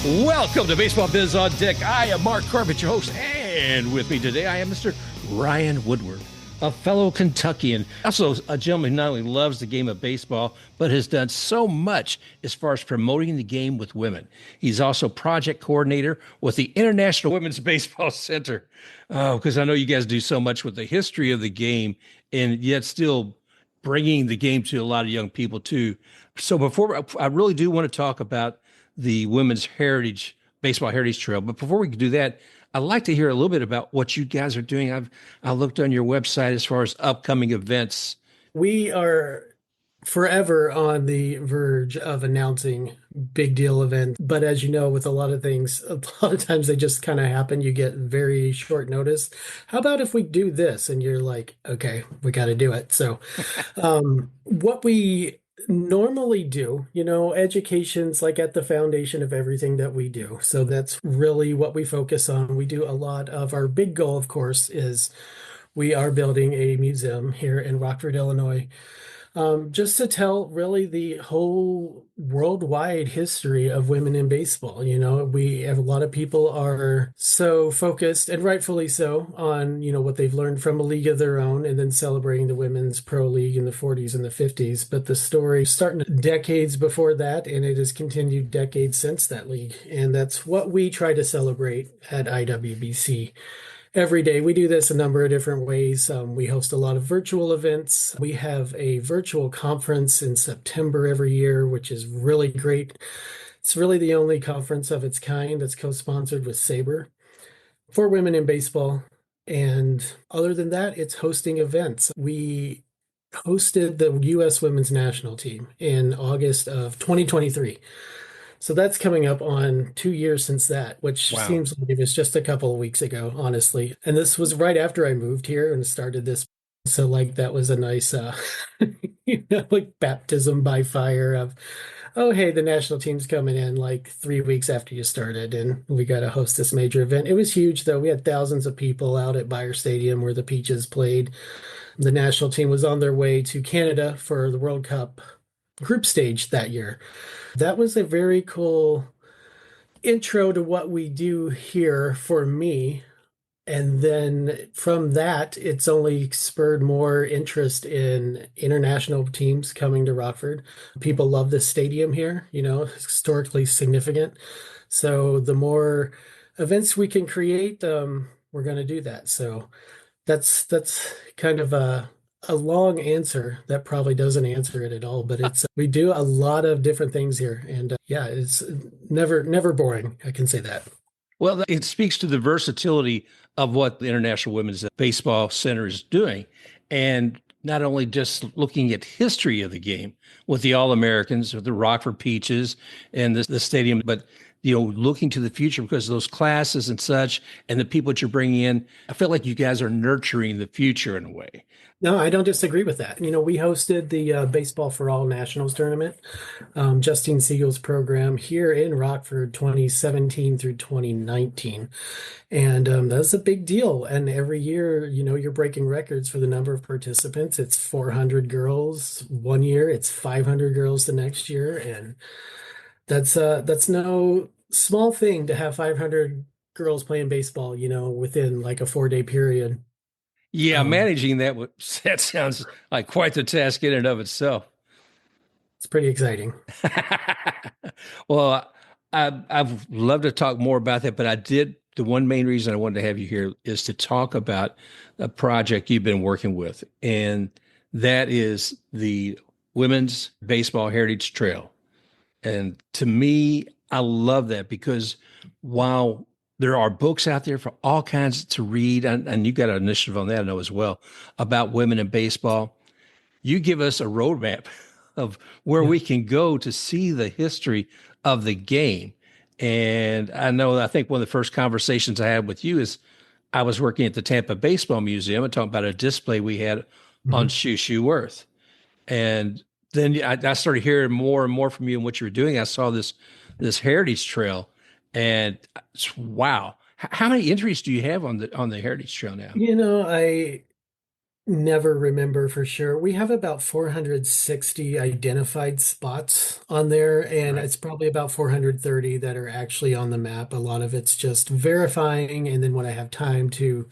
Welcome to Baseball Biz on Deck. I am Mark Corbett, your host, and with me today I am Mr. Ryan Woodward, a fellow Kentuckian, also a gentleman who not only loves the game of baseball, but has done so much as far as promoting the game with women. He's also project coordinator with the International Women's Baseball Center. Oh, because I know you guys do so much with the history of the game and yet still bringing the game to a lot of young people too. So before, I really do want to talk about the Women's Heritage, Baseball Heritage Trail. But before we can do that, I'd like to hear a little bit about what you guys are doing. I looked on your website as far as upcoming events. We are forever on the verge of announcing big deal events. But as you know, with a lot of things, a lot of times they just kind of happen. You get very short notice. How about if we do this? And you're like, okay, we got to do it. So what we normally do, education's like at the foundation of everything that we do. So that's really what we focus on. We do a lot of our big goal, of course, is we are building a museum here in Rockford, Illinois, just to tell really the whole worldwide history of women in baseball. We have a lot of people are so focused, and rightfully so, on, what they've learned from a league of their own and then celebrating the women's pro league in the 40s and the 50s. But the story starting decades before that, and it has continued decades since that league. And that's what we try to celebrate at IWBC. Every day. We do this a number of different ways. We host a lot of virtual events. We have a virtual conference in September every year, which is really great. It's really the only conference of its kind that's co-sponsored with SABR for women in baseball. And other than that, it's hosting events. We hosted the U.S. women's national team in August of 2023. So that's coming up on 2 years since that, which Wow. seems like it was just a couple of weeks ago, honestly. And this was right after I moved here and started this. So like that was a nice, like baptism by fire of, oh, hey, the national team's coming in like 3 weeks after you started, and we got to host this major event. It was huge, though. We had thousands of people out at Bayer Stadium where the Peaches played. The national team was on their way to Canada for the World Cup group stage that year. That was a very cool intro to what we do here for me. And then from that, it's only spurred more interest in international teams coming to Rockford. People love this stadium here, historically significant. So the more events we can create, we're going to do that. So that's kind of a long answer that probably doesn't answer it at all, but it's we do a lot of different things here, and yeah, it's never boring. I can say that. Well, it speaks to the versatility of what the International Women's Baseball Center is doing. And not only just looking at history of the game with the All-Americans, with the Rockford Peaches and the stadium, but looking to the future because of those classes and such, and the people that you're bringing in, I feel like you guys are nurturing the future in a way. No, I don't disagree with that. We hosted the Baseball for All Nationals tournament, Justine Siegel's program here in Rockford, 2017 through 2019. And that's a big deal. And every year, you're breaking records for the number of participants. It's 400 girls one year, it's 500 girls the next year. And that's no small thing to have 500 girls playing baseball, within like a 4-day period. Yeah, managing that sounds like quite the task in and of itself. It's pretty exciting. Well, I've loved to talk more about that, but the one main reason I wanted to have you here is to talk about a project you've been working with, and that is the Women's Baseball Heritage Trail. And to me, I love that because while there are books out there for all kinds to read, and you've got an initiative on that, I know as well, about women in baseball, you give us a roadmap of where we can go to see the history of the game. And I think one of the first conversations I had with you is I was working at the Tampa Baseball Museum and talking about a display we had on Shushu Worth. And then I started hearing more and more from you and what you were doing. I saw this Heritage Trail, and wow, how many entries do you have on the Heritage Trail now? I never remember for sure. We have about 460 identified spots on there, and Right. it's probably about 430 that are actually on the map. A lot of it's just verifying, and then when I have time to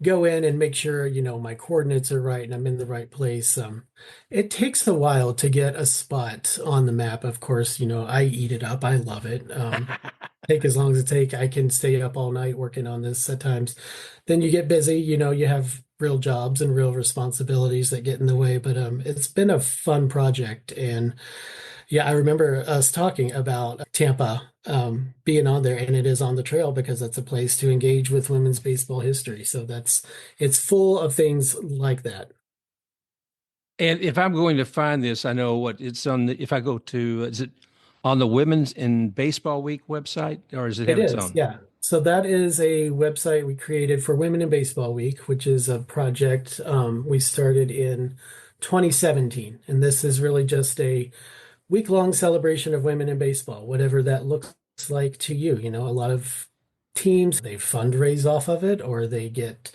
go in and make sure, my coordinates are right and I'm in the right place. It takes a while to get a spot on the map. Of course, I eat it up. I love it. Take as long as it take. I can stay up all night working on this at times. Then you get busy, you have real jobs and real responsibilities that get in the way, but it's been a fun project. And yeah, I remember us talking about Tampa being on there, and it is on the trail because that's a place to engage with women's baseball history. So it's full of things like that. And if I'm going to find this, I know what it's on. If I go to, is it on the Women's in Baseball Week website, or does it It have its is, own? yeah. So that is a website we created for Women in Baseball Week, which is a project we started in 2017. And this is really just a week-long celebration of women in baseball, whatever that looks like to you. A lot of teams, they fundraise off of it or they get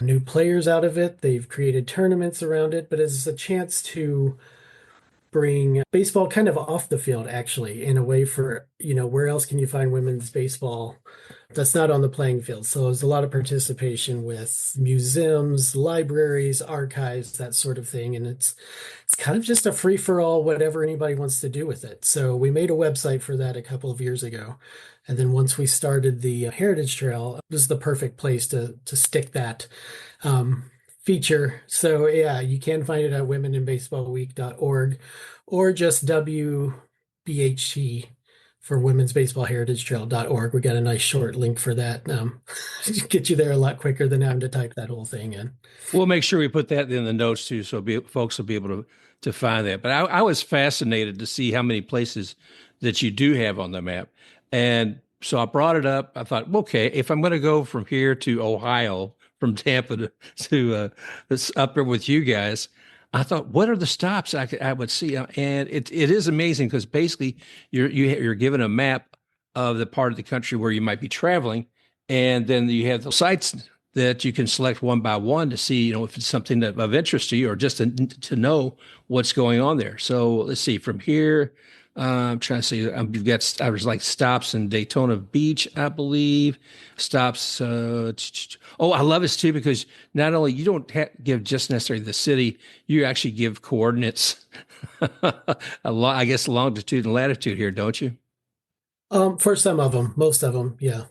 new players out of it. They've created tournaments around it, but it's a chance to bring baseball kind of off the field, actually, in a way for, where else can you find women's baseball that's not on the playing field? So there's a lot of participation with museums, libraries, archives, that sort of thing. And it's kind of just a free for all, whatever anybody wants to do with it. So we made a website for that a couple of years ago. And then once we started the Heritage Trail, it was the perfect place to stick that um, feature. So yeah, you can find it at womeninbaseballweek.org or just WBHT for Women's Baseball Heritage Trail.org. We got a nice short link for that. Get you there a lot quicker than having to type that whole thing in. We'll make sure we put that in the notes too, so folks will be able to find that. But I was fascinated to see how many places that you do have on the map, and so I brought it up. I thought, okay, if I'm going to go from here to Ohio, from Tampa to this up there with you guys, I thought, what are the stops I would see? And it is amazing because basically you're given a map of the part of the country where you might be traveling, and then you have the sites that you can select one by one to see, if it's something that of interest to you or just to know what's going on there. So let's see from here. I'm trying to see. You've got I was like stops in Daytona Beach, I believe. Stops. Oh, I love this too because not only you don't give just necessarily the city, you actually give coordinates. I guess longitude and latitude here, don't you? For some of them, most of them, yeah.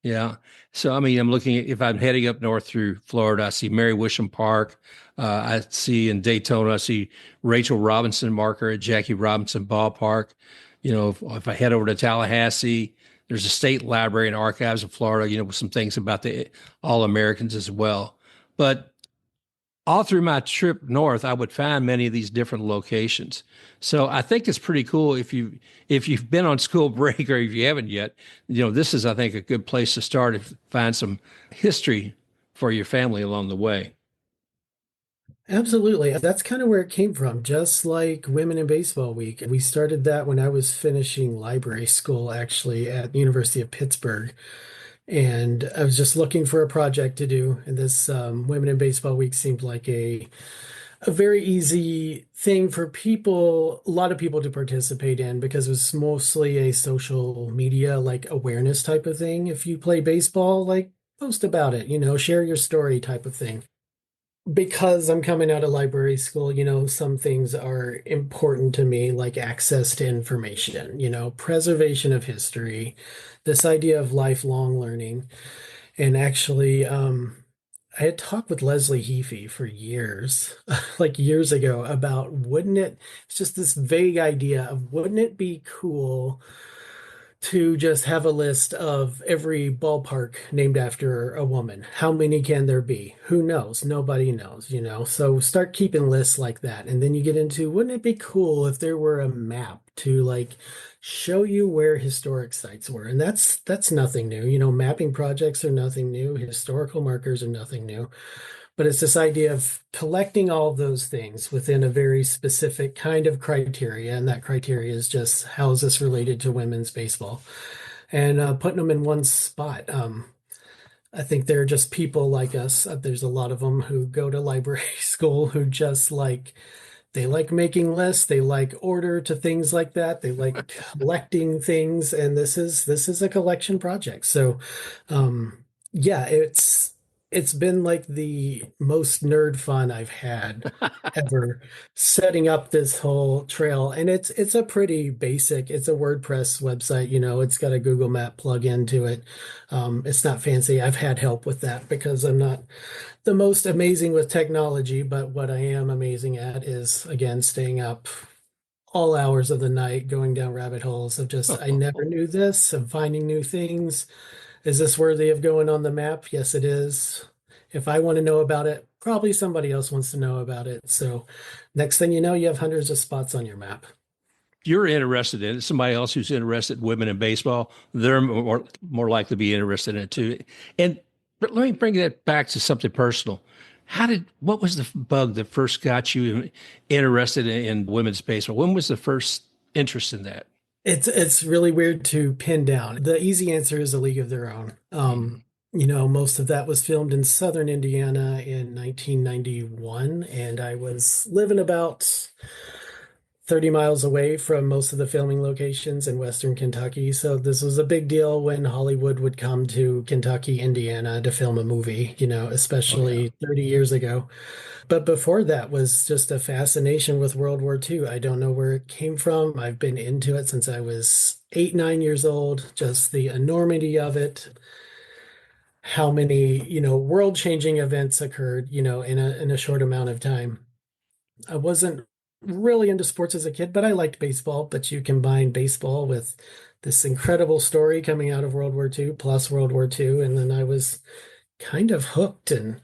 Yeah. So, I mean, I'm looking at if I'm heading up north through Florida, I see Mary Wisham Park. I see in Daytona, I see Rachel Robinson marker at Jackie Robinson Ballpark. If I head over to Tallahassee, there's a state library and archives of Florida, with some things about the All Americans as well. But all through my trip north, I would find many of these different locations. So I think it's pretty cool if you've been on school break or if you haven't yet. This is I think a good place to start to find some history for your family along the way. Absolutely. That's kind of where it came from, just like Women in Baseball Week. We started that when I was finishing library school, actually, at the University of Pittsburgh. And I was just looking for a project to do. And this Women in Baseball Week seemed like a very easy thing for a lot of people to participate in because it was mostly a social media, like awareness type of thing. If you play baseball, like post about it, share your story type of thing. Because I'm coming out of library school, some things are important to me, like access to information, preservation of history, this idea of lifelong learning. And actually, I had talked with Leslie Heafy for years, like years ago, about it's just this vague idea of wouldn't it be cool to just have a list of every ballpark named after a woman. How many can there be? Who knows? Nobody knows. So start keeping lists like that. And then you get into, wouldn't it be cool if there were a map to like show you where historic sites were? And that's nothing new. Mapping projects are nothing new. Historical markers are nothing new. But it's this idea of collecting all of those things within a very specific kind of criteria. And that criteria is just how is this related to women's baseball? And putting them in one spot. I think they're just people like us. There's a lot of them who go to library school who just like they like making lists, they like order to things like that, they like collecting things, and this is a collection project. So yeah, it's been like the most nerd fun I've had ever setting up this whole trail. And it's a pretty basic, it's a WordPress website, it's got a Google Map plug into it. It's not fancy. I've had help with that because I'm not the most amazing with technology, but what I am amazing at is again staying up all hours of the night, going down rabbit holes of just I never knew this, of finding new things. Is this worthy of going on the map? Yes, it is. If I want to know about it, probably somebody else wants to know about it. So next thing you know, you have hundreds of spots on your map. You're interested in it. Somebody else who's interested in women in baseball, they're more likely to be interested in it too. And but let me bring that back to something personal. What was the bug that first got you interested in women's baseball? When was the first interest in that? It's really weird to pin down. The easy answer is A League of Their Own. Most of that was filmed in southern Indiana in 1991, and I was living about 30 miles away from most of the filming locations in western Kentucky. So this was a big deal when Hollywood would come to Kentucky, Indiana to film a movie, Oh yeah. especially 30 years ago. But before that was just a fascination with World War II. I don't know where it came from. I've been into it since I was 8, 9 years old, just the enormity of it, how many, world-changing events occurred, in a short amount of time. I wasn't really into sports as a kid, but I liked baseball. But you combine baseball with this incredible story coming out of World War II plus World War II, and then I was kind of hooked. And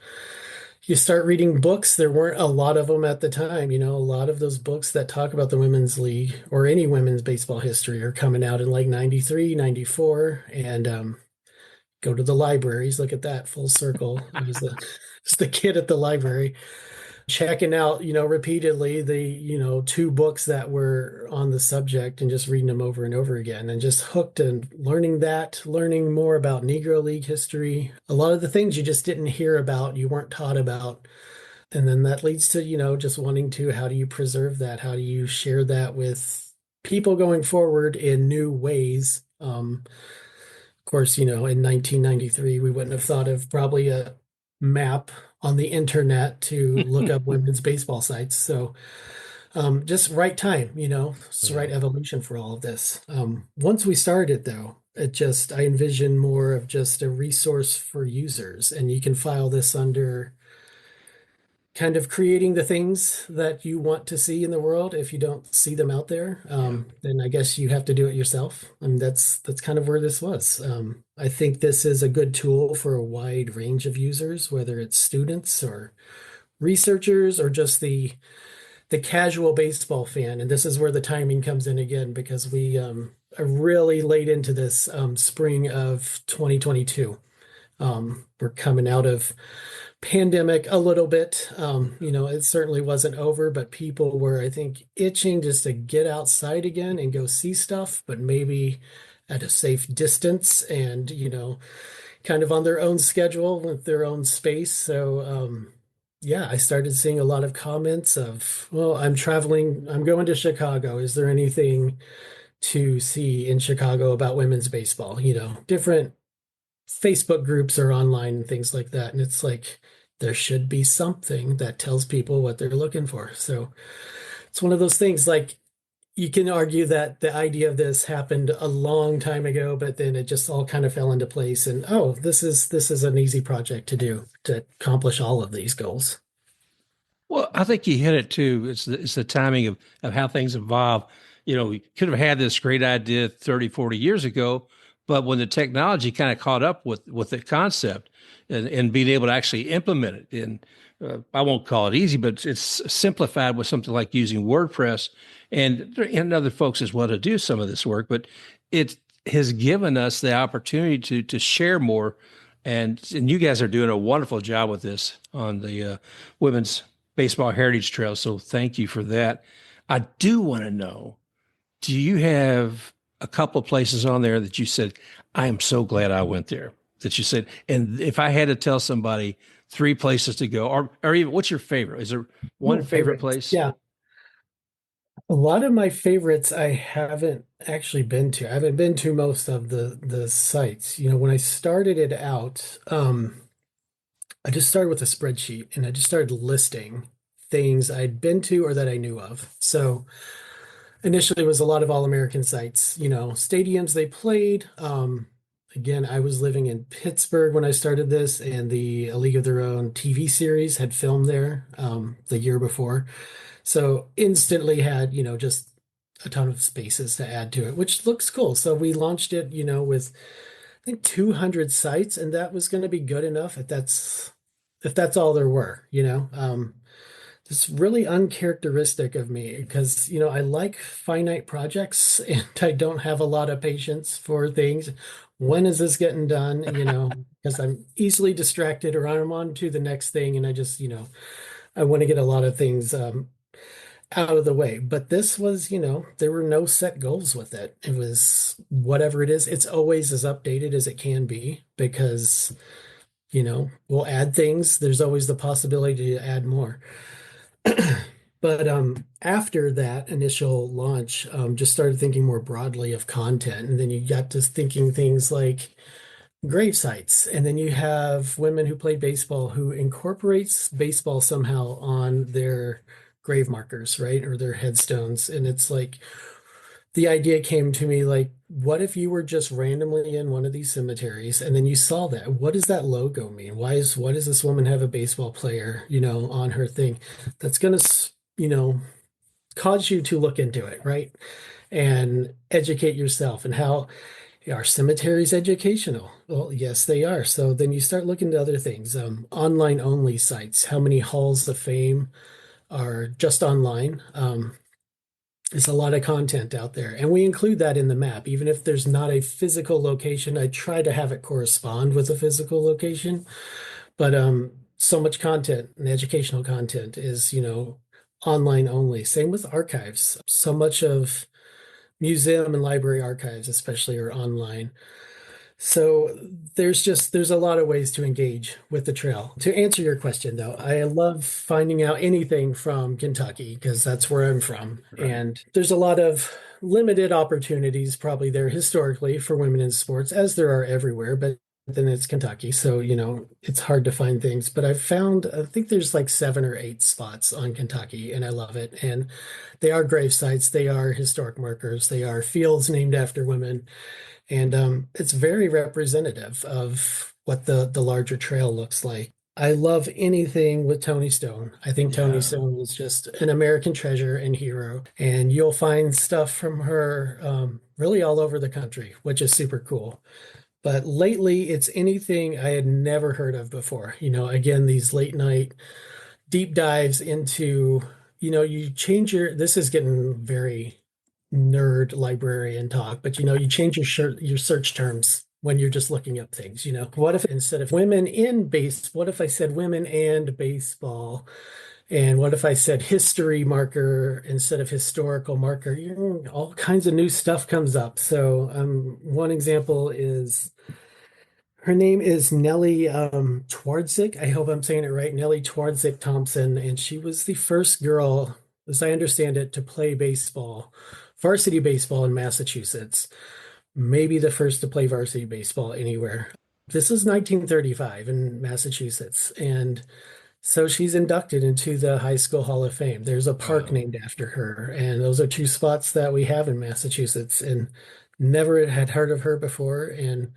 you start reading books. There weren't a lot of them at the time. A lot of those books that talk about the women's league or any women's baseball history are coming out in like 93, 94. And go to the libraries. Look at that full circle. I was just the kid at the library checking out, repeatedly the, two books that were on the subject and just reading them over and over again and just hooked and learning more about Negro League history. A lot of the things you just didn't hear about, you weren't taught about. And then that leads to, just wanting to, how do you preserve that? How do you share that with people going forward in new ways? Of course, in 1993, we wouldn't have thought of probably a map on the internet to look up women's baseball sites. So just right time, it's the right Yeah. evolution for all of this. Once we started, though, I envision more of just a resource for users, and you can file this under kind of creating the things that you want to see in the world. If you don't see them out there, Yeah. then I guess you have to do it yourself. And that's kind of where this was. I think this is a good tool for a wide range of users, whether it's students or researchers or just the casual baseball fan. And this is where the timing comes in again because we are really late into this spring of 2022. We're coming out of pandemic a little bit. It certainly wasn't over, but people were, I think, itching just to get outside again and go see stuff, but maybe at a safe distance and, kind of on their own schedule with their own space. So, yeah, I started seeing a lot of comments of, well, I'm going to Chicago. Is there anything to see in Chicago about women's baseball? Different Facebook groups or online and things like that. And it's like there should be something that tells people what they're looking for. So it's one of those things like you can argue that the idea of this happened a long time ago, but then it just all kind of fell into place. And oh, this is an easy project to do to accomplish all of these goals. Well, I think you hit it too. It's the timing of how things evolve. We could have had this great idea 30, 40 years ago, but when the technology kind of caught up with the concept and being able to actually implement it, and I won't call it easy, but it's simplified with something like using WordPress and other folks as well to do some of this work. But it has given us the opportunity to share more, and you guys are doing a wonderful job with this on the women's baseball heritage trail. So thank you for that. I do want to know, do you have a couple of places on there that you said, I am so glad I went there? that you said. And if I had to tell somebody three places to go, or even what's your favorite? Is there one Oh, favorite favorites. place? Yeah. A lot of my favorites I haven't actually been to. I haven't been to most of the sites. When I started it out, I just started with a spreadsheet and I just started listing things I'd been to or that I knew of. So initially it was a lot of all-American sites, stadiums they played. Again, I was living in Pittsburgh when I started this, and the A League of Their Own TV series had filmed there the year before. So instantly had, just a ton of spaces to add to it, which looks cool. So we launched it, with I think 200 sites, and that was going to be good enough if that's all there were. It's really uncharacteristic of me because, I like finite projects and I don't have a lot of patience for things. When is this getting done? Because I'm easily distracted or I'm on to the next thing, and I just, I want to get a lot of things out of the way. But this was, there were no set goals with it. It was whatever it is. It's always as updated as it can be because, we'll add things. There's always the possibility to add more. But after that initial launch, just started thinking more broadly of content. And then you got to thinking things like grave sites. And then you have women who play baseball who incorporates baseball somehow on their grave markers, right? Or their headstones. And it's like the idea came to me like, what if you were just randomly in one of these cemeteries and then you saw that? What does that logo mean? Why does this woman have a baseball player, on her thing? That's gonna, cause you to look into it, right? And educate yourself. And how are cemeteries educational? Well, yes, they are. So then you start looking to other things, online only sites. How many halls of fame are just online? There's a lot of content out there, and we include that in the map. Even if there's not a physical location, I try to have it correspond with a physical location. But so much content and educational content is, online only. Same with archives. So much of museum and library archives, especially, are online. So there's a lot of ways to engage with the trail. To answer your question though, I love finding out anything from Kentucky because that's where I'm from. Right. And there's a lot of limited opportunities probably there historically for women in sports, as there are everywhere, but then it's Kentucky. So, it's hard to find things. But I think there's like 7 or 8 spots on Kentucky, and I love it. And they are grave sites, they are historic markers, they are fields named after women. And it's very representative of what the larger trail looks like. I love anything with Tony Stone. I think Tony Yeah. Stone was just an American treasure and hero. And you'll find stuff from her really all over the country, which is super cool. But lately, it's anything I had never heard of before. Again, these late night deep dives into, you change this is getting very nerd librarian talk, but you change your search terms when you're just looking up things. What if instead of women in base, what if I said women and baseball? And what if I said history marker instead of historical marker? All kinds of new stuff comes up. So one example is her name is Nellie Twardzik. I hope I'm saying it right. Nellie Twardzik Thompson. And she was the first girl, as I understand it, to play baseball, varsity baseball in Massachusetts. Maybe the first to play varsity baseball anywhere. This is 1935 in Massachusetts. And so she's inducted into the High School Hall of Fame. There's a park Wow. named after her. And those are two spots that we have in Massachusetts. And never had heard of her before. And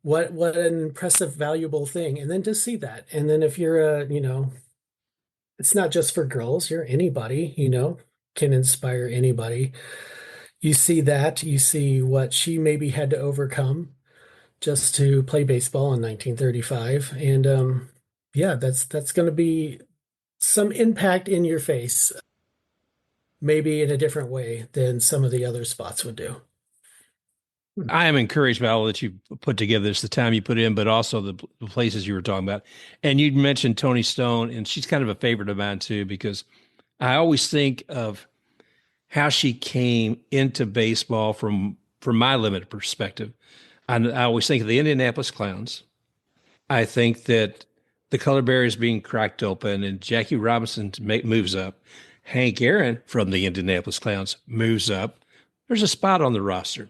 what an impressive, valuable thing. And then to see that. And then if you're it's not just for girls, you're anybody, can inspire anybody. You see that, you see what she maybe had to overcome just to play baseball in 1935. And yeah, that's going to be some impact in your face, maybe in a different way than some of the other spots would do. I am encouraged by all that you put together. It's the time you put in, but also the places you were talking about. And you mentioned Tony Stone, and she's kind of a favorite of mine too, because I always think of how she came into baseball from my limited perspective. I always think of the Indianapolis Clowns. I think that the color barrier is being cracked open and Jackie Robinson moves up. Hank Aaron from the Indianapolis Clowns moves up. There's a spot on the roster.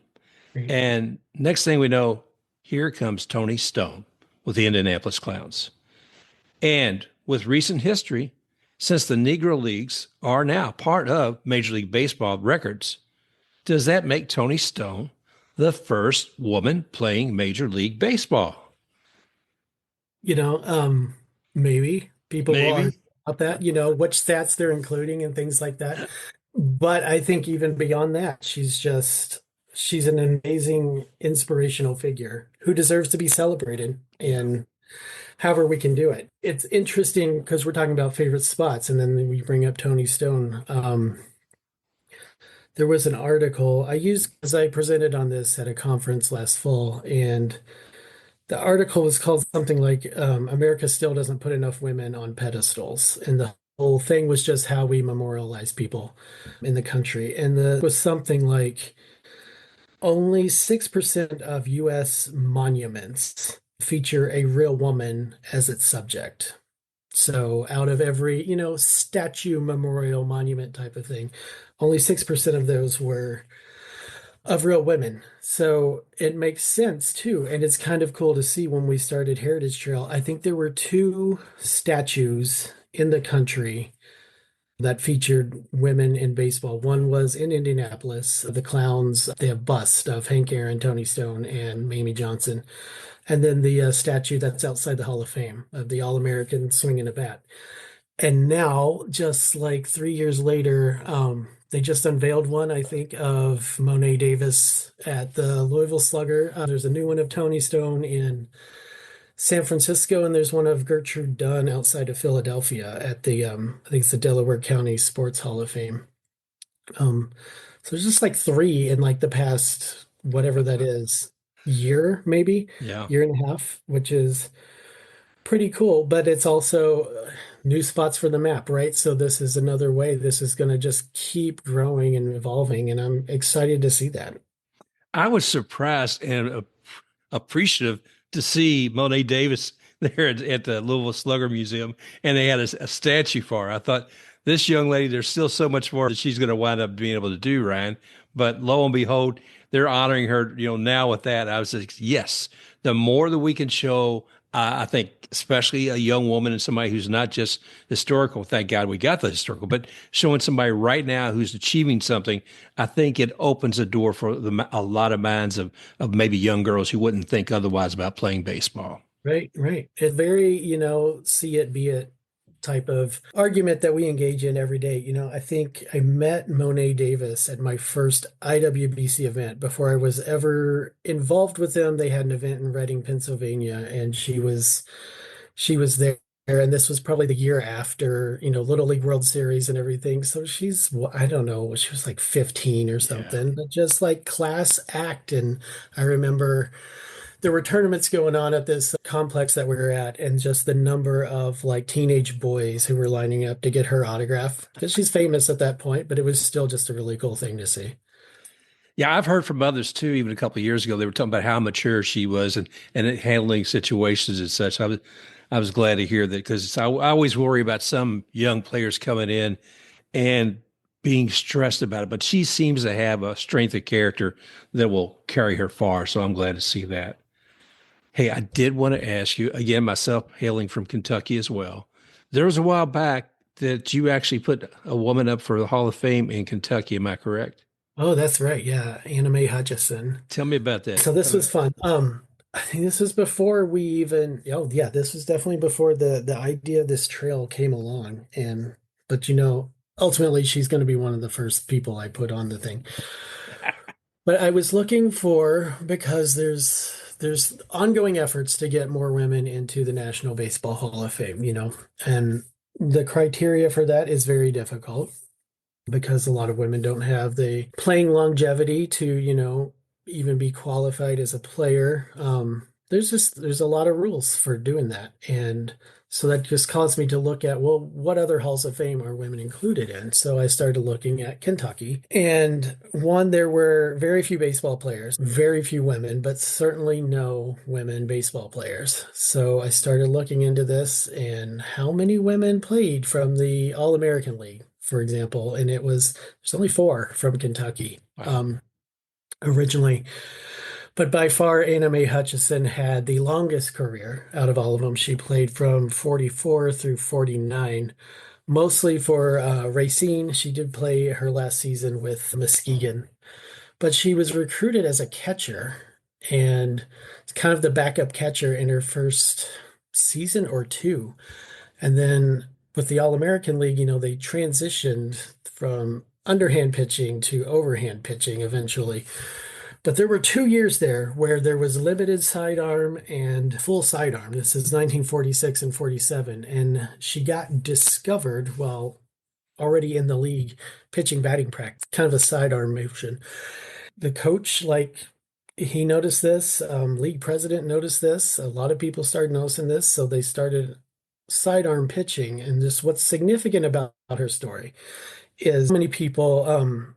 Right. And next thing we know, here comes Tony Stone with the Indianapolis Clowns. And with recent history, since the Negro Leagues are now part of Major League Baseball records, does that make Tony Stone the first woman playing Major League Baseball? You know, maybe people will Maybe. argue about that, which stats they're including and things like that. But I think even beyond that, she's an amazing inspirational figure who deserves to be celebrated. And however we can do it. It's interesting because we're talking about favorite spots, and then we bring up Tony Stone. There was an article I used because I presented on this at a conference last fall, and the article was called something like America Still Doesn't Put Enough Women on Pedestals. And the whole thing was just how we memorialize people in the country. And the was something like only 6% of US monuments feature a real woman as its subject. So out of every, statue, memorial, monument type of thing, only 6% of those were of real women. So it makes sense too. And it's kind of cool to see when we started Heritage Trail. I think there were two statues in the country that featured women in baseball. One was in Indianapolis, the Clowns. They have bust of Hank Aaron, Tony Stone, and Mamie Johnson. And then the statue that's outside the Hall of Fame of the All-American swinging a bat. And now, just like 3 years later, they just unveiled one, I think, of Monet Davis at the Louisville Slugger. There's a new one of Tony Stone in San Francisco, and there's one of Gertrude Dunn outside of Philadelphia at the I think it's the Delaware County Sports Hall of Fame. Um, so there's just like three in like the past whatever that is year, maybe Yeah. year and a half, which is pretty cool. But it's also new spots for the map, right? So this is another way. This is going to just keep growing and evolving, and I'm excited to see that. I was surprised and appreciative to see Monet Davis there at the Louisville Slugger Museum, and they had a statue for her. I thought this young lady, there's still so much more that she's going to wind up being able to do, Ryan. But lo and behold, they're honoring her, now with that. I was like, yes, the more that we can show, I think, especially a young woman and somebody who's not just historical. Thank God we got the historical, but showing somebody right now who's achieving something, I think it opens a door for a lot of minds of maybe young girls who wouldn't think otherwise about playing baseball. Right, right. It's very, see it, be it type of argument that we engage in every day. I think I met Monet Davis at my first IWBC event before I was ever involved with them. They had an event in Reading, Pennsylvania, and she was there. And this was probably the year after, Little League World Series and everything. So she's, I don't know, she was like 15 or Yeah. something, but just like class act. And I remember there were tournaments going on at this complex that we were at, and just the number of like teenage boys who were lining up to get her autograph because she's famous at that point, but it was still just a really cool thing to see. Yeah, I've heard from others too. Even a couple of years ago, they were talking about how mature she was and handling situations and such. I was glad to hear that because I always worry about some young players coming in and being stressed about it. But she seems to have a strength of character that will carry her far. So I'm glad to see that. Hey, I did want to ask you again, myself hailing from Kentucky as well. There was a while back that you actually put a woman up for the Hall of Fame in Kentucky. Am I correct? Oh, that's right. Yeah. Anna Mae Hutchison. Tell me about that. So this was fun. I think this was before we even, oh yeah, this was definitely before the idea of this trail came along. But ultimately she's going to be one of the first people I put on the thing. But I was looking for because there's ongoing efforts to get more women into the National Baseball Hall of Fame, and the criteria for that is very difficult because a lot of women don't have the playing longevity to, even be qualified as a player. There's a lot of rules for doing that. And So that just caused me to look at, well, what other halls of fame are women included in? So I started looking at Kentucky. And one, there were very few baseball players, very few women, but certainly no women baseball players. So I started looking into this and how many women played from the All-American League, for example. And there's only four from Kentucky. Wow. Originally. But by far, Anna Mae Hutchison had the longest career out of all of them. She played from 44 through 49, mostly for Racine. She did play her last season with Muskegon, but she was recruited as a catcher and it's kind of the backup catcher in her first season or two. And then with the All-American League, they transitioned from underhand pitching to overhand pitching eventually. But there were 2 years there where there was limited sidearm and full sidearm. This is 1946 and 47. And she got discovered while already in the league pitching batting practice, kind of a sidearm motion. The coach, he noticed this, league president noticed this. A lot of people started noticing this. So they started sidearm pitching. And just what's significant about her story is many people,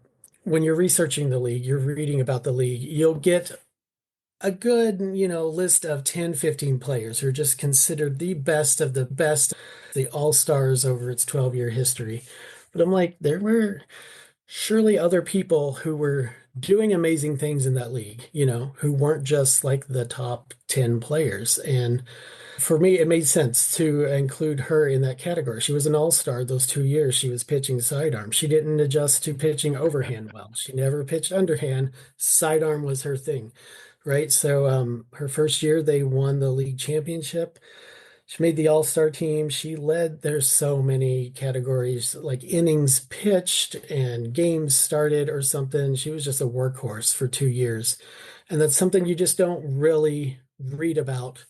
when you're researching the league, you're reading about the league, you'll get a good, list of 10, 15 players who are just considered the best of the best, the all-stars over its 12-year history. But I'm like, there were surely other people who were doing amazing things in that league, who weren't just like the top 10 players. And for me, it made sense to include her in that category. She was an all-star those 2 years. She was pitching sidearm. She didn't adjust to pitching overhand well. She never pitched underhand. Sidearm was her thing, right? So her first year, they won the league championship. She made the all-star team. There's so many categories like innings pitched and games started or something. She was just a workhorse for 2 years. And that's something you just don't really read about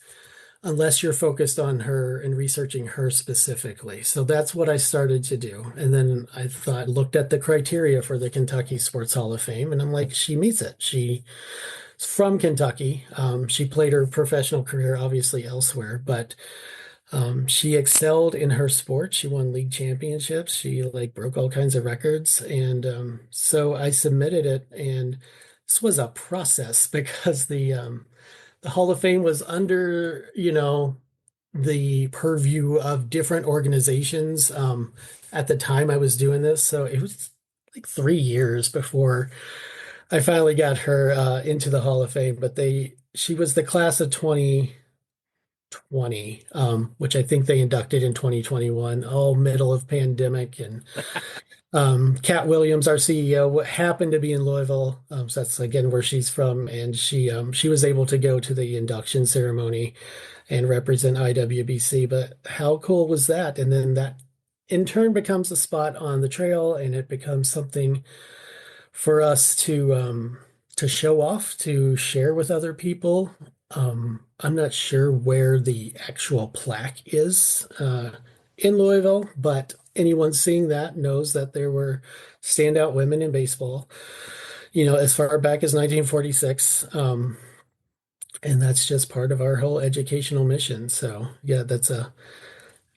unless you're focused on her and researching her specifically. So that's what I started to do. And then looked at the criteria for the Kentucky Sports Hall of Fame, and I'm like, she meets it. She's from Kentucky. She played her professional career obviously elsewhere, but she excelled in her sport. She won league championships. She broke all kinds of records. And so I submitted it, and this was a process because the Hall of Fame was under, the purview of different organizations. At the time I was doing this, so it was like 3 years before I finally got her into the Hall of Fame. But she was the class of 2020, which I think they inducted in 2021, all middle of pandemic. And Cat Williams, our CEO, happened to be in Louisville, so that's again where she's from, and she was able to go to the induction ceremony and represent IWBC. But how cool was that? And then that in turn becomes a spot on the trail, and it becomes something for us to show off, to share with other people. I'm not sure where the actual plaque is in Louisville, but anyone seeing that knows that there were standout women in baseball, as far back as 1946. And that's just part of our whole educational mission. So yeah,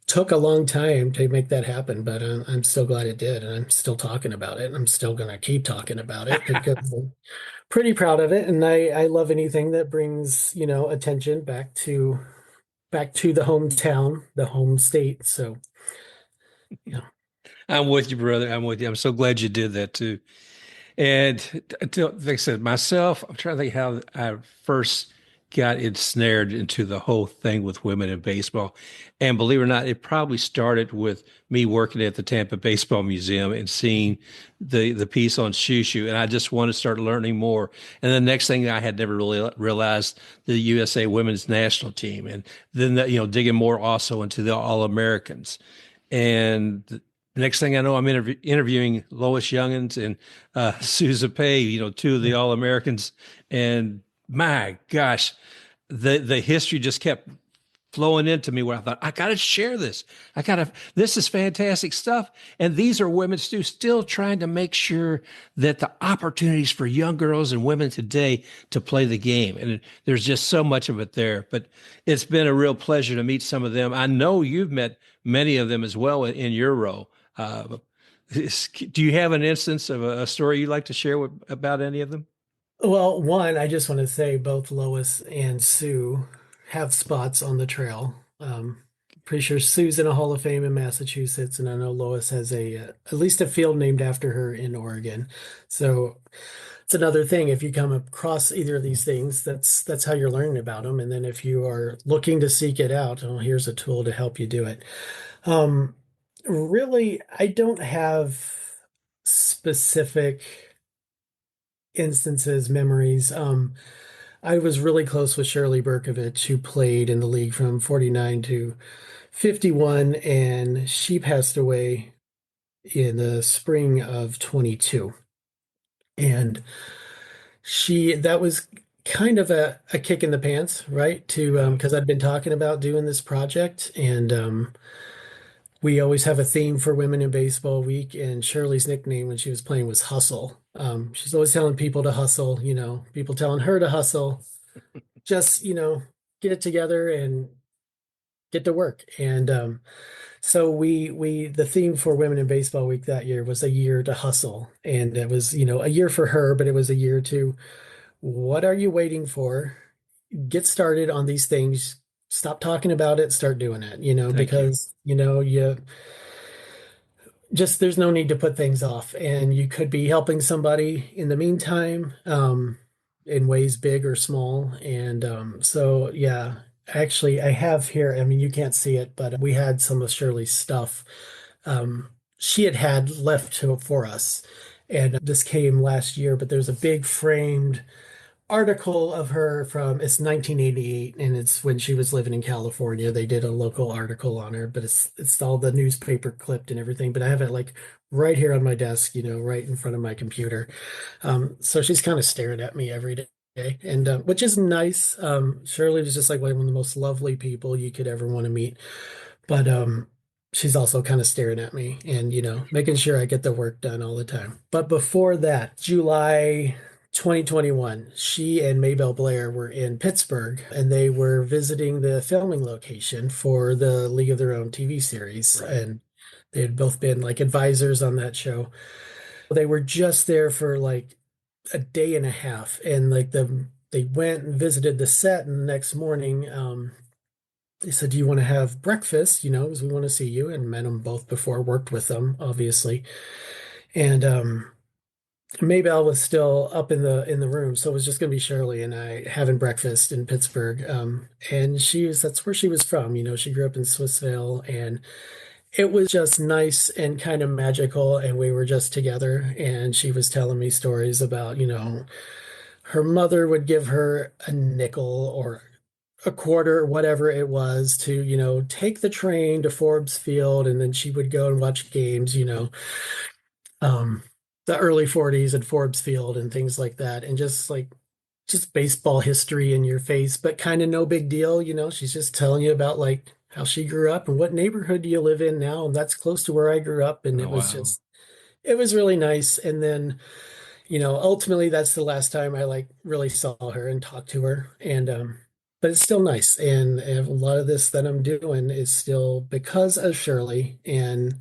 took a long time to make that happen, but I'm still glad it did. And I'm still talking about it. I'm still going to keep talking about it because I'm pretty proud of it. And I love anything that brings, attention back to the hometown, the home state. So, yeah. I'm with you, brother. I'm with you. I'm so glad you did that too. And like I said, myself, I'm trying to think how I first got ensnared into the whole thing with women in baseball. And believe it or not, it probably started with me working at the Tampa Baseball Museum and seeing the piece on Shushu. And I just wanted to start learning more. And the next thing I had never really realized the USA women's national team. And then, digging more also into the All-Americans. And the next thing I know, I'm interviewing Lois Youngins and Sousa Pay, two of the All-Americans. And my gosh, the history just kept flowing into me where I thought, I got to share this. This is fantastic stuff. And these are women still trying to make sure that the opportunities for young girls and women today to play the game. And there's just so much of it there. But it's been a real pleasure to meet some of them. I know you've met many of them as well in your role. Do you have an instance of a story you'd like to share about any of them? Well, one, I just want to say both Lois and Sue have spots on the trail. Pretty sure Sue's in a Hall of Fame in Massachusetts, and I know Lois has at least a field named after her in Oregon. So it's another thing. If you come across either of these things, that's how you're learning about them. And then if you are looking to seek it out, well, here's a tool to help you do it. Um, Really, I don't have specific instances, memories. I was really close with Shirley Berkovich, who played in the league from 49 to 51, and she passed away in the spring of 22. And that was kind of a kick in the pants, right? Because I'd been talking about doing this project, and we always have a theme for Women in Baseball Week, and Shirley's nickname when she was playing was Hustle. She's always telling people to hustle, people telling her to hustle, just, get it together and get to work. And so the theme for Women in Baseball Week that year was a year to hustle. And it was, a year for her, but it was a year to what are you waiting for? Get started on these things. Stop talking about it, start doing it, Thank you. because, you just there's no need to put things off, and you could be helping somebody in the meantime, in ways big or small. And so yeah, actually I have here, I mean, you can't see it, but we had some of Shirley's stuff she had left for us, and this came last year, but there's a big framed article of her from it's 1988, and it's when she was living in California. They did a local article on her, but it's all the newspaper clipped and everything. But I have it like right here on my desk, right in front of my computer. So she's kind of staring at me every day, and which is nice. Shirley was just like one of the most lovely people you could ever want to meet, but she's also kind of staring at me and making sure I get the work done all the time. But before that, July 2021, she and Maybelle Blair were in Pittsburgh, and they were visiting the filming location for the League of Their Own TV series. Right. And they had both been like advisors on that show. They were just there for like a day and a half, and they went and visited the set, and the next morning, they said, "Do you want to have breakfast? Because we want to see you." And met them both before, worked with them, obviously. And Maybelle was still up in the room, so it was just going to be Shirley and I having breakfast in Pittsburgh. And that's where she was from. She grew up in Swissvale, and it was just nice and kind of magical. And we were just together, and she was telling me stories about, her mother would give her a nickel or a quarter, whatever it was, to, take the train to Forbes Field, and then she would go and watch games, um, the early 40s at Forbes Field and things like that. And just baseball history in your face, but kind of no big deal. She's just telling you about like how she grew up and what neighborhood do you live in now. And that's close to where I grew up. And Oh, wow. it was really nice. And then, ultimately that's the last time I like really saw her and talked to her. And, but it's still nice. And a lot of this that I'm doing is still because of Shirley. And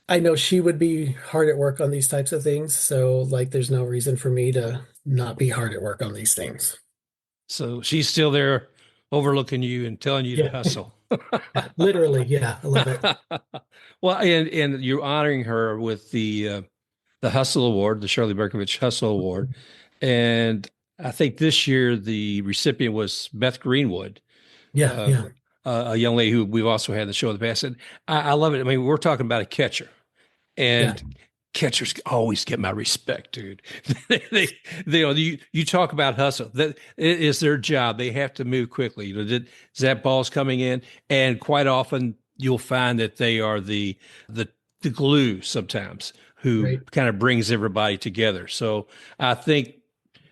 I know she would be hard at work on these types of things. So, like, there's no reason for me to not be hard at work on these things. So she's still there overlooking you and telling you to Yeah, hustle. literally. Yeah, I love it. Well, and you're honoring her with the Hustle Award, the Shirley Berkovich Hustle Award, and I think this year the recipient was Beth Greenwood, Yeah, uh, yeah, a young lady who we've also had the show in the past. And I love it. I mean, we're talking about a catcher, yeah. and catchers always get my respect, dude. You talk about hustle. That it is their job. They have to move quickly. That ball's coming in, and quite often you'll find that they are the glue sometimes who Right. kind of brings everybody together. So I think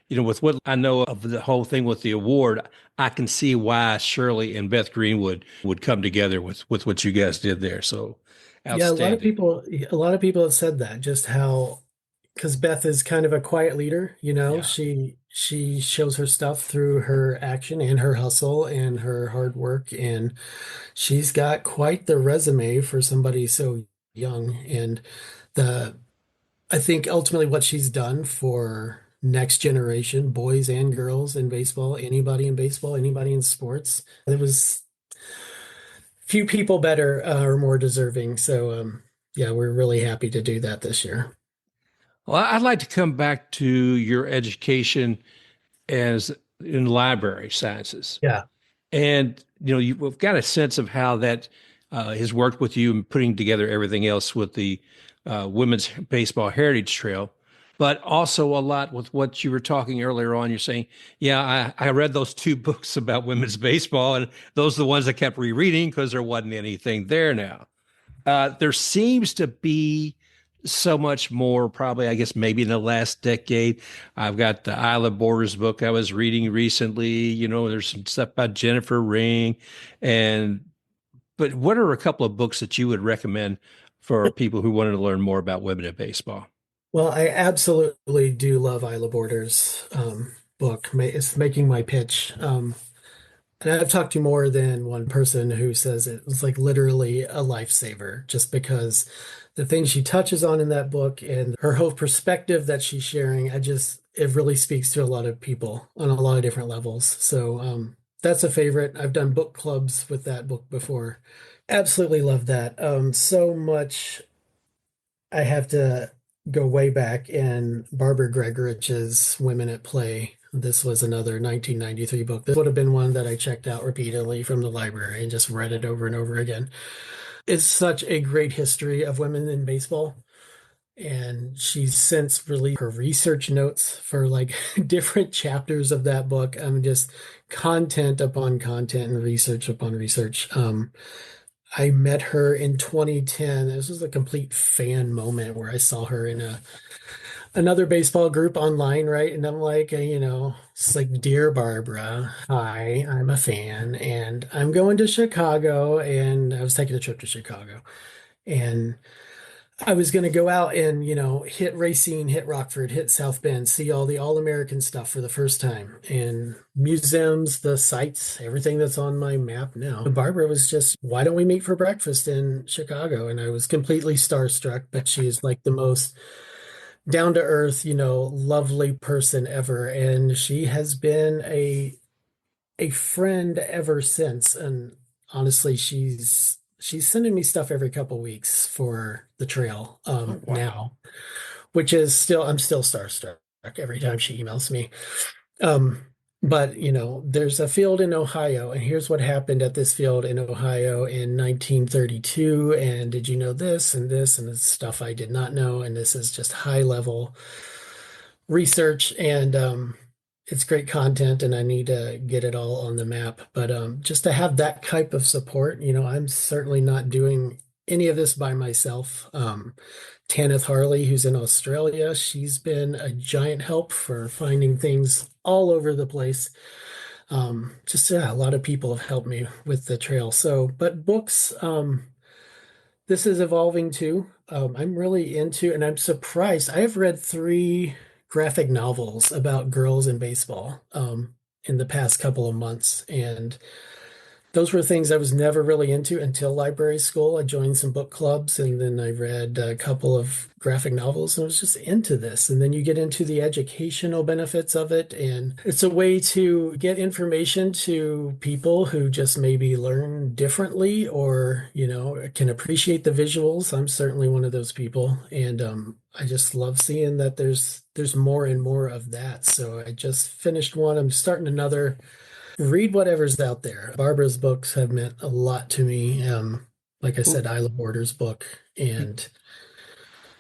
with what I know of the whole thing with the award, I can see why Shirley and Beth Greenwood would come together with what you guys did there. So Yeah, outstanding. a lot of people have said that, just how, because Beth is kind of a quiet leader, Yeah. she shows her stuff through her action and her hustle and her hard work, and she's got quite the resume for somebody so young. And the I think ultimately what she's done for next generation, boys and girls in baseball, anybody in sports, there was few people better or more deserving. So yeah, we're really happy to do that this year. Well, I'd like to come back to your education as in library sciences. Yeah. And you've got a sense of how that has worked with you in putting together everything else with the Women's Baseball Heritage Trail, but also a lot with what you were talking earlier on. You're saying, yeah, I read those two books about women's baseball, and those are the ones I kept rereading because there wasn't anything there now. There seems to be so much more, probably, I guess, maybe in the last decade. I've got the Isla Borders book I was reading recently. There's some stuff about Jennifer Ring. But what are a couple of books that you would recommend for people who wanted to learn more about women in baseball? Well, I absolutely do love Isla Borders' book. It's making my pitch. And I've talked to more than one person who says it was like literally a lifesaver, just because the things she touches on in that book and her whole perspective that she's sharing, it really speaks to a lot of people on a lot of different levels. So that's a favorite. I've done book clubs with that book before. Absolutely love that. So much. I have to go way back in Barbara Gregorich's Women at Play. This was another 1993 book. This would have been one that I checked out repeatedly from the library and just read it over and over again. It's such a great history of women in baseball. And she's since released her research notes for like different chapters of that book. Just content upon content and research upon research. I met her in 2010. This was a complete fan moment where I saw her in another baseball group online, right? And I'm like, it's like, Dear Barbara, hi, I'm a fan and I'm going to Chicago. And I was taking a trip to Chicago. And I was going to go out and, hit Racine, hit Rockford, hit South Bend, see all the All-American stuff for the first time, and museums, the sites, everything that's on my map now. Barbara was just, why don't we meet for breakfast in Chicago? And I was completely starstruck, but she is like the most down to earth, lovely person ever. And she has been a friend ever since. And honestly, she's sending me stuff every couple weeks for the trail Oh, wow. now, which is still, I'm still starstruck every time she emails me. Um, but there's a field in Ohio, and here's what happened at this field in Ohio in 1932. And did you know this and this and this stuff I did not know? And this is just high level research, and it's great content, and I need to get it all on the map. But just to have that type of support, I'm certainly not doing any of this by myself. Tanith Harley, who's in Australia, she's been a giant help for finding things all over the place. Just yeah, a lot of people have helped me with the trail. So, but books, this is evolving too. I'm really into, and I'm surprised. I have read three graphic novels about girls in baseball in the past couple of months, and those were things I was never really into until library school. I joined some book clubs, and then I read a couple of graphic novels, and I was just into this. And then you get into the educational benefits of it, and it's a way to get information to people who just maybe learn differently, or can appreciate the visuals. I'm certainly one of those people, and I just love seeing that there's more and more of that. So I just finished one. I'm starting another. Read whatever's out there. Barbara's books have meant a lot to me. Like I Well, said, Isla Borders book. And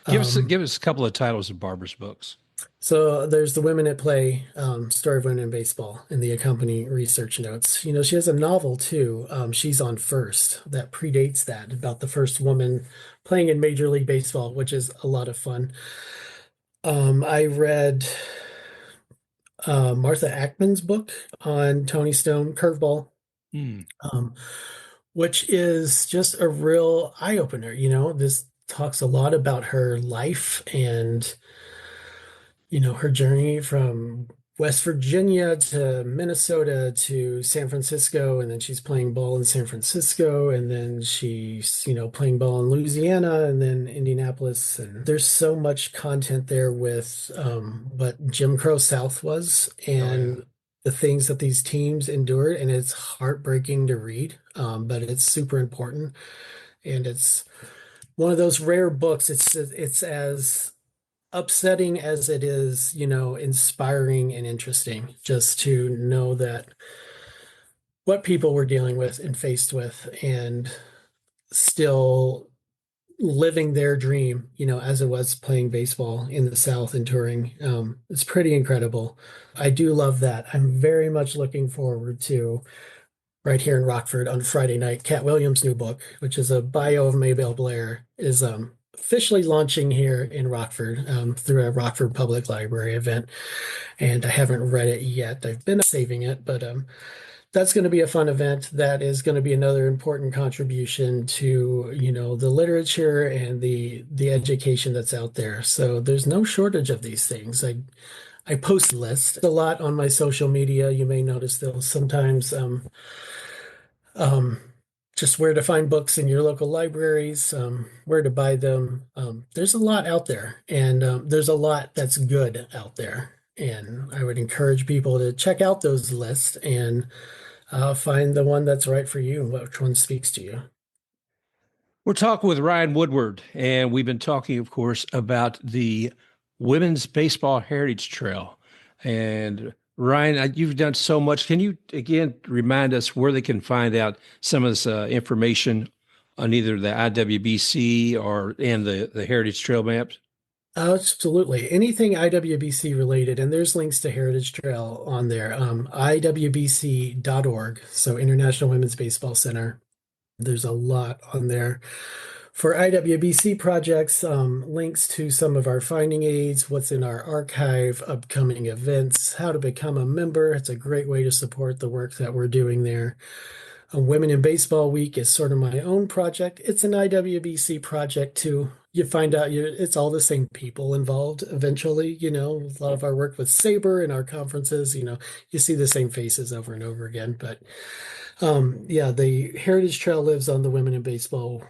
give us um, give us a couple of titles of Barbara's books. so there's the Women at Play, Story of Women in Baseball, and the accompanying research notes. She has a novel too. She's on First, that predates that, about the first woman playing in Major League Baseball, which is a lot of fun. I read Martha Ackman's book on Tony Stone, Curveball, Hmm. um, which is just a real eye opener. This talks a lot about her life and her journey from West Virginia to Minnesota to San Francisco, and then she's playing ball in San Francisco, and then she's, playing ball in Louisiana and then Indianapolis. And there's so much content there with what Jim Crow South was Oh yeah. and the things that these teams endured. And it's heartbreaking to read, but it's super important. And it's one of those rare books. It's as upsetting as it is, inspiring and interesting just to know that what people were dealing with and faced with and still living their dream, as it was playing baseball in the South and touring. It's pretty incredible. I do love that. I'm very much looking forward to right here in Rockford on Friday night. Cat Williams' new book, which is a bio of Maybelle Blair, is officially launching here in Rockford through a Rockford Public Library event. And I haven't read it yet. I've been saving it, but that's going to be a fun event. That is going to be another important contribution to, the literature and the education that's out there. So there's no shortage of these things. I post lists a lot on my social media. You may notice they'll sometimes um, just where to find books in your local libraries, where to buy them. There's a lot out there, and there's a lot that's good out there. And I would encourage people to check out those lists and find the one that's right for you and which one speaks to you. We're talking with Ryan Woodward, and we've been talking, of course, about the Women's Baseball Heritage Trail. And Ryan, you've done so much. Can you again remind us where they can find out some of this information on either the IWBC or and the Heritage Trail maps? Absolutely. Anything IWBC related, and there's links to Heritage Trail on there. IWBC.org, so International Women's Baseball Center. There's a lot on there. For IWBC projects, links to some of our finding aids, what's in our archive, upcoming events, how to become a member. It's a great way to support the work that we're doing there. Women in Baseball Week is sort of my own project. It's an IWBC project too. You find out it's all the same people involved eventually. A lot of our work with SABR and our conferences, you see the same faces over and over again. But yeah, the Heritage Trail lives on the Women in Baseball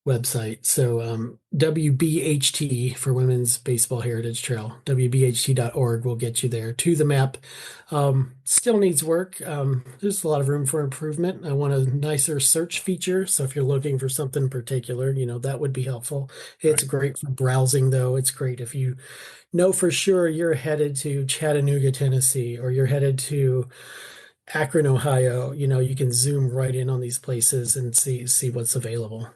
website. So WBHT for Women's Baseball Heritage Trail, WBHT.org will get you there to the map. Still needs work. There's a lot of room for improvement. I want a nicer search feature. So if you're looking for something particular, that would be helpful. It's Right. great for browsing, though. It's great if you know for sure you're headed to Chattanooga, Tennessee, or you're headed to Akron, Ohio. You can zoom right in on these places and see what's available.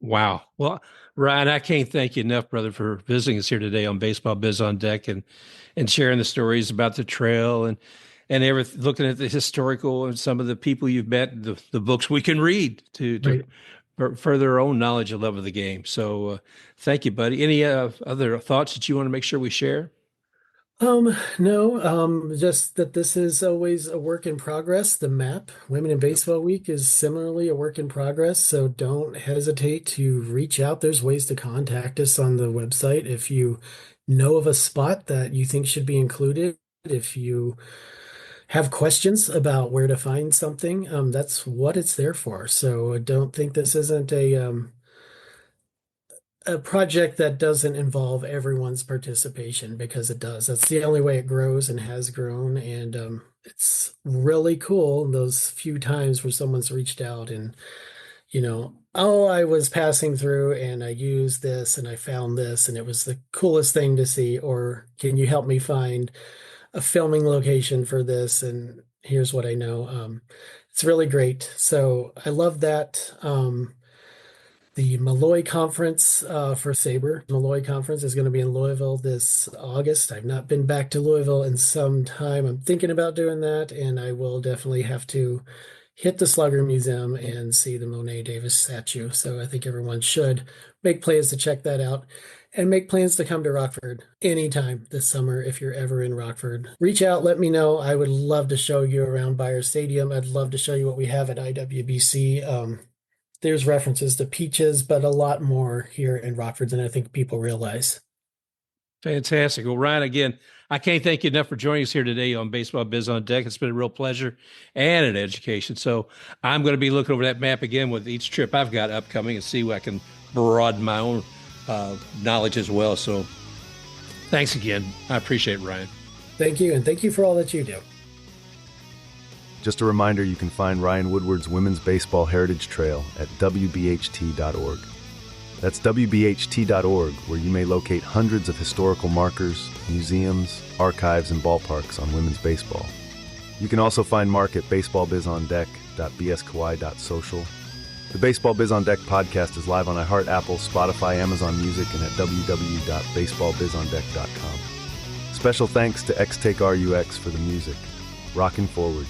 Wow. Well, Ryan, I can't thank you enough, brother, for visiting us here today on Baseball Biz on Deck and sharing the stories about the trail and everything, looking at the historical and some of the people you've met, the books we can read to Right. further our own knowledge and love of the game. So, thank you, buddy. Any other thoughts that you want to make sure we share? No, just that this is always a work in progress. The map, Women in Baseball Week, is similarly a work in progress. So don't hesitate to reach out. There's ways to contact us on the website if you know of a spot that you think should be included. If you have questions about where to find something, that's what it's there for. So don't think this isn't a project that doesn't involve everyone's participation because it does. That's the only way it grows and has grown. And it's really cool those few times where someone's reached out and, oh, I was passing through and I used this and I found this and it was the coolest thing to see. Or can you help me find a filming location for this? And here's what I know. It's really great. So I love that. The Malloy Conference for Sabre. Malloy Conference is going to be in Louisville this August. I've not been back to Louisville in some time. I'm thinking about doing that, and I will definitely have to hit the Slugger Museum and see the Monet Davis statue. So I think everyone should make plans to check that out. and make plans to come to Rockford anytime this summer if you're ever in Rockford. Reach out, let me know. I would love to show you around Byers Stadium. I'd love to show you what we have at IWBC. There's references to Peaches, but a lot more here in Rockford than I think people realize. Fantastic. Well, Ryan, again, I can't thank you enough for joining us here today on Baseball Biz on Deck. It's been a real pleasure and an education. So I'm going to be looking over that map again with each trip I've got upcoming and see what I can broaden my own knowledge as well. So thanks again. I appreciate it, Ryan. Thank you, and thank you for all that you do. Just a reminder, you can find Ryan Woodward's Women's Baseball Heritage Trail at WBHT.org. That's WBHT.org, where you may locate hundreds of historical markers, museums, archives, and ballparks on women's baseball. You can also find Mark at baseballbizondeck.bskawhi.social. The Baseball Biz on Deck podcast is live on iHeart, Apple, Spotify, Amazon Music, and at www.baseballbizondeck.com. Special thanks to XTakeRUX for the music. Rockin' forward.